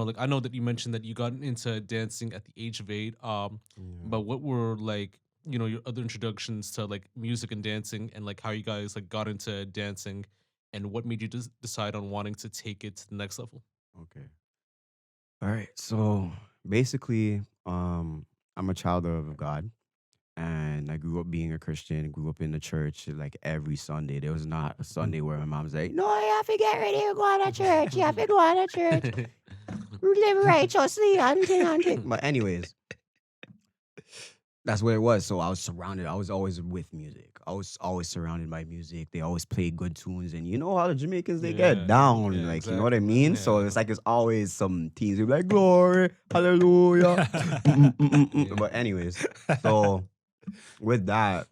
like I know that you mentioned that you got into dancing at the age of 8. Yeah. But what were like your other introductions to like music and dancing, and like how you guys like got into dancing, and what made you decide on wanting to take it to the next level? Okay. All right. So basically, I'm a child of God, and I grew up being a Christian. Grew up in the church like every Sunday. There was not a Sunday where my mom's like, "No, you have to get ready to go to church. You have to go to church. Live righteously, hunting." But anyways, that's what it was. So I was surrounded. I was always with music. I was always surrounded by music. They always played good tunes, and you know how the Jamaicans they get Yeah, down, yeah, like you know what I exactly, man. mean. So Yeah, it's like it's always some teams who be like glory, hallelujah. yeah, But anyways, so with that,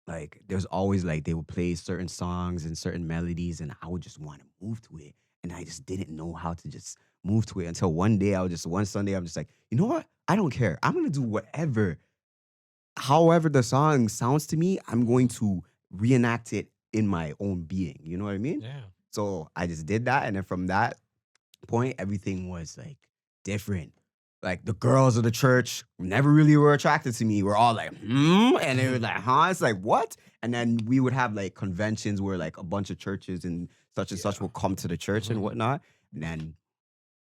like there's always like they would play certain songs and certain melodies, and I would just want to move to it, and I just didn't know how to just move to it until one day one Sunday I'm just like, you know what? I don't care. I'm gonna do whatever however the song sounds to me, I'm going to reenact it in my own being. You know what I mean? yeah. So I just did that. And then from that point, everything was like different. Like the girls of the church never really were attracted to me. We're all like, hmm. And they were like, huh? It's like, what? And then we would have like conventions where like a bunch of churches and Yeah. such will come to the church and whatnot. And then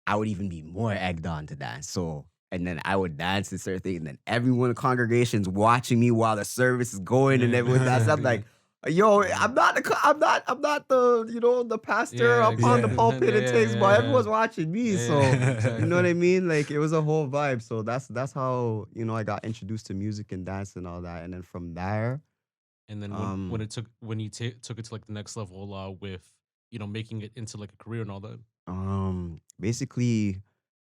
I would even be more egged on to dance. So, and then I would dance and certain things, and then everyone in the congregation's watching me while the service is going, and everyone dance. I'm like, yo, I'm not the, the pastor Yeah, up on the exactly, Yeah. man. pulpit Yeah, and yeah, things, but yeah, everyone's watching me. So, yeah, you know what exactly. I mean? Like, it was a whole vibe. So that's how, I got introduced to music and dance and all that. And then from there, And then when um, you took it to like the next level, with making it into like a career and all that. basically,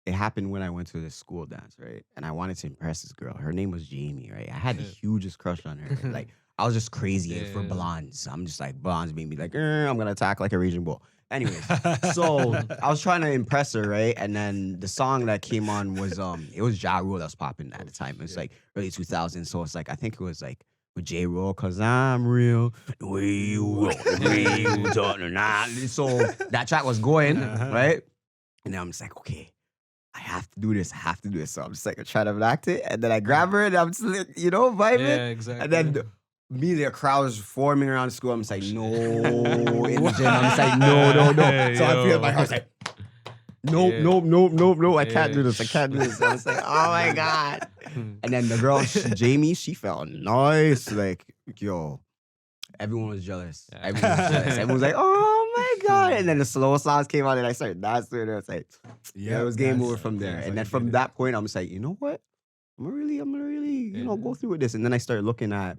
it happened when I went to the school dance, right? And I wanted to impress this girl. Her name was Jamie, right? I had the Yeah. hugest crush on her. Like, I was just crazy for Yeah. blondes. I'm just like, blondes made me like, I'm gonna attack like a raging bull. Anyways, so I was trying to impress her, right? And then the song that came on was it was Ja Rule that was popping at Oh the time. It was shit. like early 2000s. So it's like I think it was like with J Rule, cause I'm real. The way you walk, the way you talk, nah. So that track was going, Uh-huh. right? And then I'm just like, okay, I have to do this. I have to do this. So I'm just like trying to enact it. And then I grab her and I'm just like, vibing. Yeah, And exactly. then immediately a crowd was forming around the school. I'm just like, shit. no, in the gym. I'm just like, no, no, no. So I feel my heart's like, nope, Yeah. nope, nope, nope, nope. I can't Yeah. do this. I can't do this. I was like, oh my God. And then the girl, Jamie, she felt nice. Like, yo, everyone was jealous. Yeah. Everyone was jealous. Everyone was like, "Oh my God!" And then the slow songs came out, and I started dancing. And I was like, "Yeah, it was game over from there." that's And how then you from get it. that point, I'm just like, you know what? I'm gonna really, go Yeah. through with this. And then I started looking at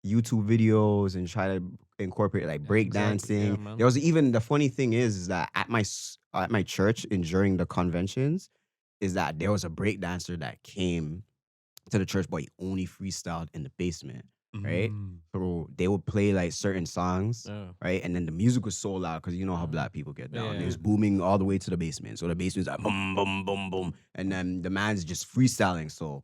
YouTube videos and try to incorporate like Yeah, exactly. Yeah, breakdancing. man. There was even the funny thing is that at my church and during the conventions, is that there was a breakdancer that came to the church, but he only freestyled in the basement, right? Mm. So they would play like certain songs, Yeah. right? And then the music was so loud because you know how Uh-huh. black people get down. It Yeah. was booming all the way to the basement. So the basement's like boom, boom, boom, boom. And then the man's just freestyling. So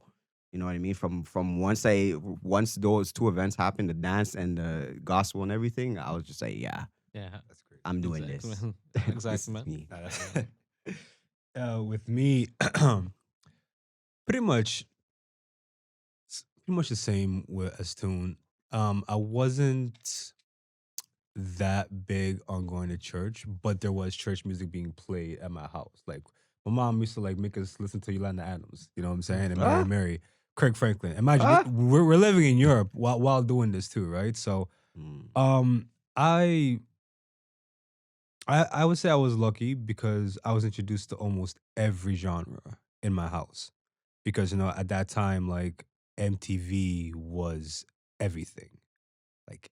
you know what I mean? From once those two events happened, the dance and the gospel and everything, I was just like, yeah, Yeah. That's great. I'm doing Exactly, this. man. This Exactly, is man. me. With me, pretty much, pretty much the same as Toon. I wasn't that big on going to church, but there was church music being played at my house. Like my mom used to like make us listen to Yolanda Adams. You know what I'm saying? And Mary Ah, Mary, Craig Franklin. Imagine ah. we're living in Europe while doing this too, right? So, Mm, um, I I would say I was lucky because I was introduced to almost every genre in my house. Because at that time, like MTV was everything, like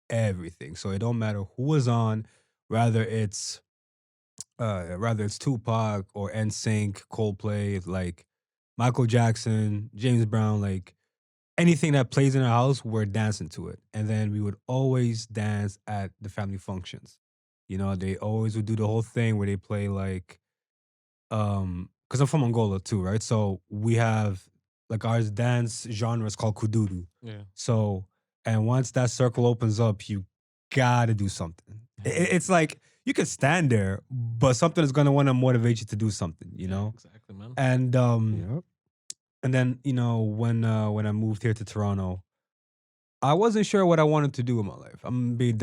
everything. So it don't matter who was on, rather it's rather it's Tupac or NSYNC, Coldplay, like Michael Jackson, James Brown, like anything that plays in our house, we're dancing to it. And then we would always dance at the family functions. They always would do the whole thing where they play like because I'm from Angola too, right? So we have like our dance genre is called kuduru. Yeah. So and once that circle opens up, you gotta do something. Yeah. It's like you can stand there, but something is gonna want to motivate you to do something, you Yeah, know. exactly, man. And Yep. and then when I moved here to Toronto, I wasn't sure what I wanted to do in my life. I'm being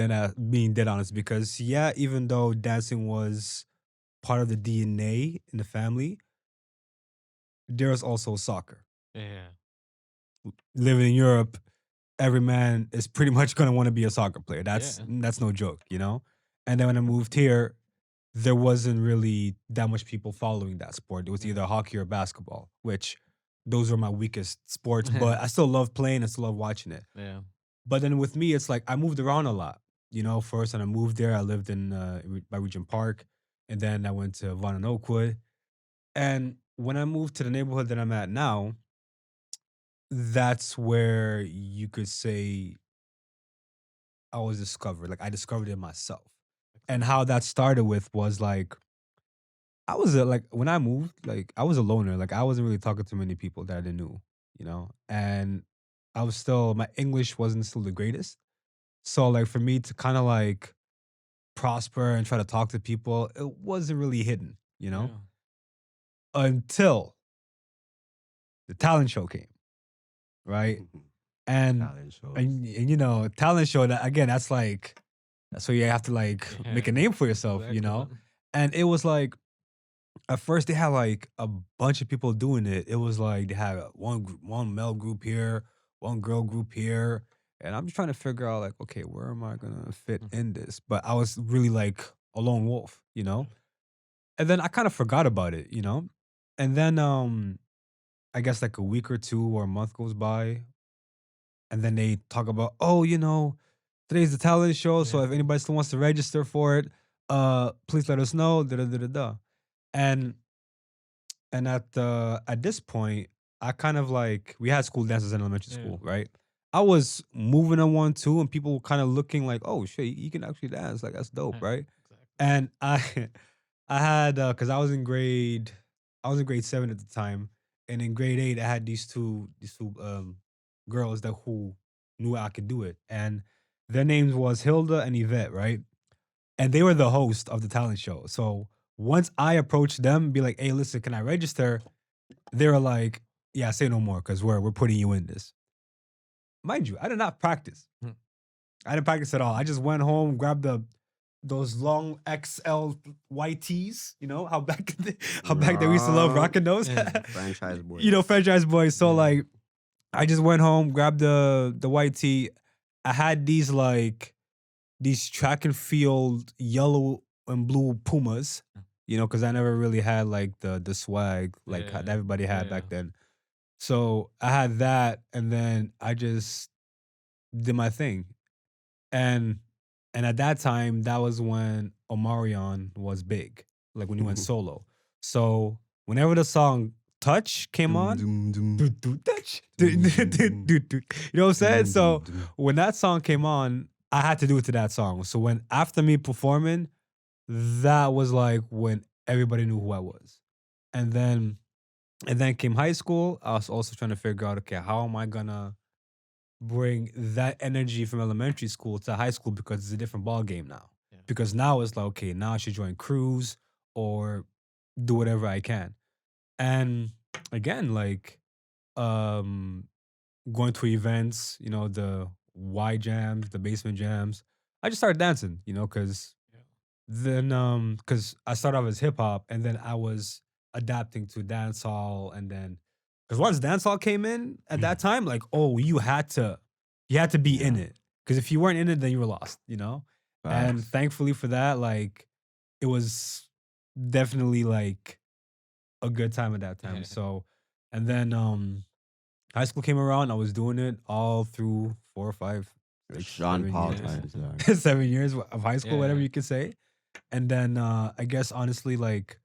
dead honest because yeah, even though dancing was part of the DNA in the family, there was also soccer. Yeah. Living in Europe, every man is pretty much gonna want to be a soccer player. That's Yeah. that's no joke, you know. And then when I moved here, there wasn't really that much people following that sport. It was Yeah. either hockey or basketball, which those are my weakest sports. But I still love playing and still love watching it. Yeah. But then with me, it's like I moved around a lot. You know, first when I moved there, I lived in by Regent Park, and then I went to Vaughan and Oakwood. And when I moved to the neighborhood that I'm at now, that's where you could say I was discovered. Like I discovered it myself. And Exactly. how that started with was like I was like when I moved, like I was a loner. Like I wasn't really talking to many people that I didn't know, you know. And I was still my English wasn't still the greatest. So like for me to kind of like prosper and try to talk to people, it wasn't really hidden, you know, Yeah. until the talent show came, right? And Talent shows. and you know, talent show that again, that's where you have to like make Yeah. a name for yourself, you Exactly, know? man. And it was like at first they had like a bunch of people doing it. It was like they had one male group here, one girl group here. And I'm just trying to figure out like, okay, where am I gonna fit Mhm. in this? But I was really like a lone wolf, you know? Yeah. And then I kind of forgot about it, you know? And then I guess like a week or two or a month goes by, and then they talk about, oh, you know, today's the talent show, so Yeah. if anybody still wants to register for it, please let us know. Da da da da da. And at this point, I kind of like we had school dances in elementary Yeah. school, right? I was moving on one too, and people were kind of looking like, oh shit, you can actually dance, like that's dope, Yeah. right? Exactly. And I I had because I was in grade 7 at the time, and in grade 8 I had these two girls that who knew I could do it, and their names was Hilda and Yvette, right? And they were the host of the talent show. So once I approached them, be like, "Hey, listen, can I register?" They were like, "Yeah, say no more, because we're putting you in this." Mind you, I did not practice. Hmm. I didn't practice at all. I just went home, grabbed those long XL white tees. You know how how back then we used to love Yeah. rocking those. Yeah. Franchise You know, boys. franchise boys. So Yeah. like, I just went home, grabbed the white tee. I had these track and field yellow and blue Pumas. You know, because I never really had like the swag like how Yeah. everybody had Yeah. back then. So I had that, and then I just did my thing. And at that time, that was when Omarion was big, like when he went solo. So whenever the song "Touch" came Doom, on, doom, doom. do, do, touch, do, Doom, do, doom, do, doom. do, do. You know what I'm saying? Doom, doom, So doom. when that song came on, I had to do it to that song. So when after me performing, that was like when everybody knew who I was. And then came high school. I was also trying to figure out, okay, how am I gonna bring that energy from elementary school to high school because it's a different ball game now. Yeah. Because now it's like, okay, now I should join crews or do whatever I can. And again, like um going to events, you know, the Y jams, the basement jams. I just started dancing, you know, because Yeah. then because I started off as hip hop and then I was adapting to dancehall and then because once dancehall came in at that time, like, oh, you had to be in Yeah. it. Because if you weren't in it, then you were lost, you know? And Facts. thankfully for that, like it was definitely like a good time at that time. Yeah. So and then high school came around, I was doing it all through 4 or 5, The 6, Sean 7 Paul years. Yeah. times, dog. 7 years of high school, whatever Yeah. you could say. And then I guess honestly, like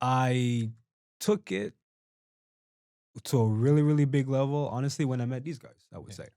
I took it to a really, really big level, honestly, when I met these guys, I would Yeah. say.